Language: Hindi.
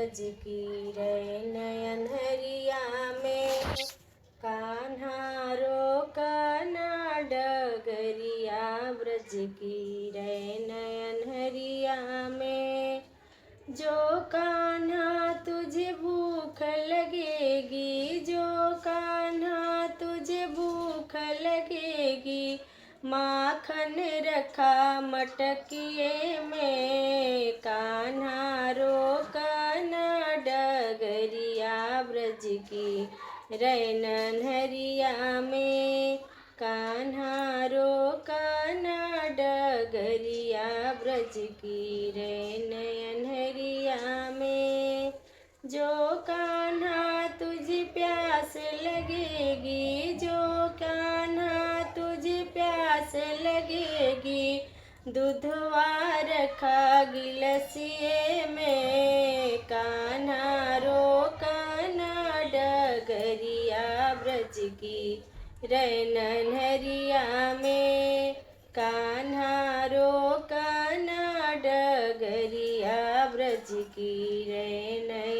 ब्रज की रे नयन हरिया में कान्हा रोकना डगरिया ब्रज की रे नयन हरिया में। जो कान्हा तुझे भूख लगेगी, जो कान्हा तुझे भूख लगेगी, माखन रखा मटकिए में कान्हा रोकना डगरिया ब्रज की रैनन हरिया में। कान्हा रोकना डगरिया ब्रज की रैनन हरिया में। जो कान्हा तुझे प्यास लगेगी, जो कान्हा तुझे प्यास लगेगी, दूधवा रखा गिलसिए में कान्हा रोकना डगरिया ब्रज की रैनन हरिया में। कान्हा रोकना डगरिया ब्रज की रैनन